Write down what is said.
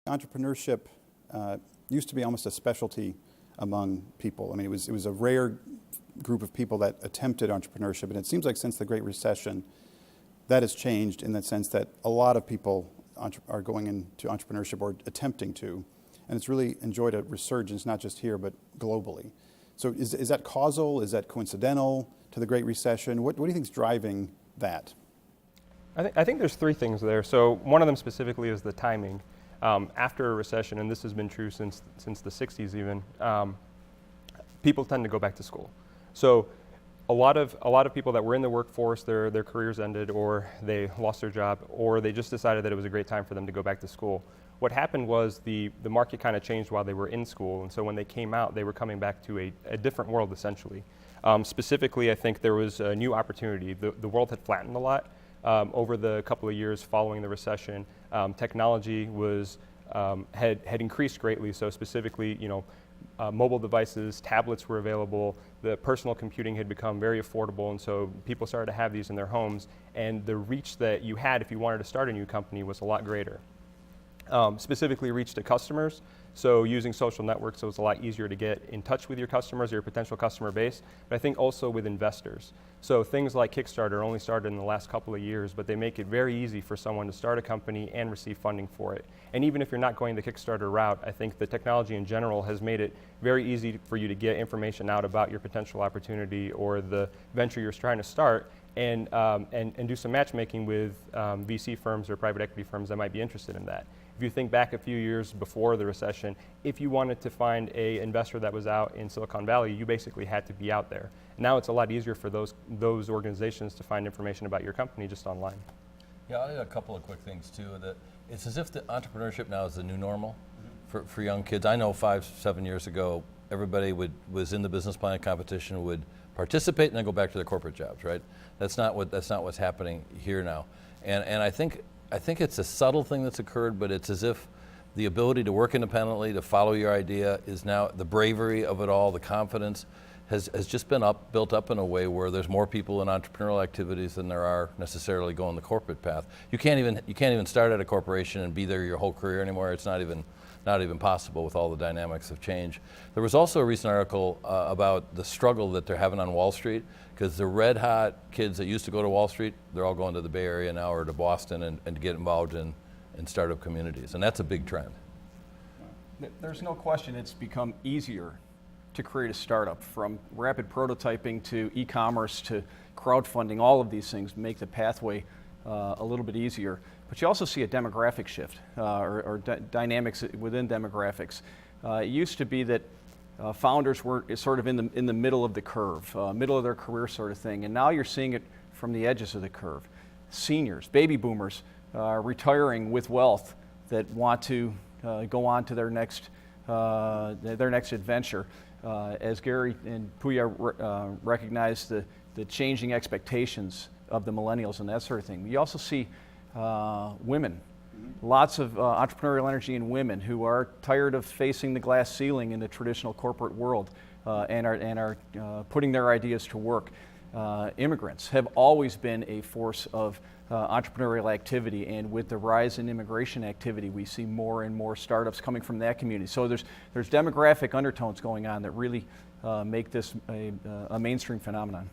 Entrepreneurship used to be almost a specialty among people. I mean, it was a rare group of people that attempted entrepreneurship, and it seems like since the Great Recession, that has changed in the sense that a lot of people are going into entrepreneurship or attempting to, and it's really enjoyed a resurgence, not just here, but globally. So is that causal? Is that coincidental to the Great Recession? What do you think is driving that? I think there's three things there. So one of them specifically is the timing. After a recession, and this has been true since the 60s even, people tend to go back to school. So a lot of people that were in the workforce, their careers ended, or they lost their job, or they just decided that it was a great time for them to go back to school. What happened was the market kind of changed while they were in school, and so when they came out, they were coming back to a different world essentially. Specifically, I think there was a new opportunity. The world had flattened a lot. Over the couple of years following the recession, technology had increased greatly. So specifically, mobile devices, tablets were available. The personal computing had become very affordable, and so people started to have these in their homes. And the reach that you had if you wanted to start a new company was a lot greater. Specifically, reach to customers. So using social networks, it was a lot easier to get in touch with your customers, your potential customer base, but I think also with investors. So things like Kickstarter only started in the last couple of years, but they make it very easy for someone to start a company and receive funding for it. And even if you're not going the Kickstarter route, I think the technology in general has made it very easy for you to get information out about your potential opportunity or the venture you're trying to start, and do some matchmaking with VC firms or private equity firms that might be interested in that. If you think back a few years before the recession, if you wanted to find an investor that was out in Silicon Valley, you basically had to be out there. Now it's a lot easier for those organizations to find information about your company just online. Yeah, I'll add a couple of quick things too. It's as if the entrepreneurship now is the new normal for young kids. I know 5-7 years ago, everybody was in the business planning competition, would participate and then go back to their corporate jobs, right? That's not what's happening here now. And I think it's a subtle thing that's occurred, but it's as if the ability to work independently, to follow your idea is now, the bravery of it all, the confidence has just been built up in a way where there's more people in entrepreneurial activities than there are necessarily going the corporate path. You can't even start at a corporation and be there your whole career anymore. It's not even possible with all the dynamics of change. There was also a recent article about the struggle that they're having on Wall Street, because the red hot kids that used to go to Wall Street, they're all going to the Bay Area now or to Boston and to get involved in startup communities, and that's a big trend. There's no question it's become easier to create a startup, from rapid prototyping to e-commerce to crowdfunding. All of these things make the pathway a little bit easier. But you also see a demographic shift or dynamics within demographics. It used to be that founders were sort of in the middle of the curve, middle of their career sort of thing, and now you're seeing it from the edges of the curve. Seniors, baby boomers, retiring with wealth that want to go on to their next adventure. As Gary and Pooya recognized the changing expectations of the millennials and that sort of thing. You also see women, lots of entrepreneurial energy in women who are tired of facing the glass ceiling in the traditional corporate world and are putting their ideas to work. Immigrants have always been a force of entrepreneurial activity, and with the rise in immigration activity, we see more and more startups coming from that community. So there's demographic undertones going on that really make this a mainstream phenomenon.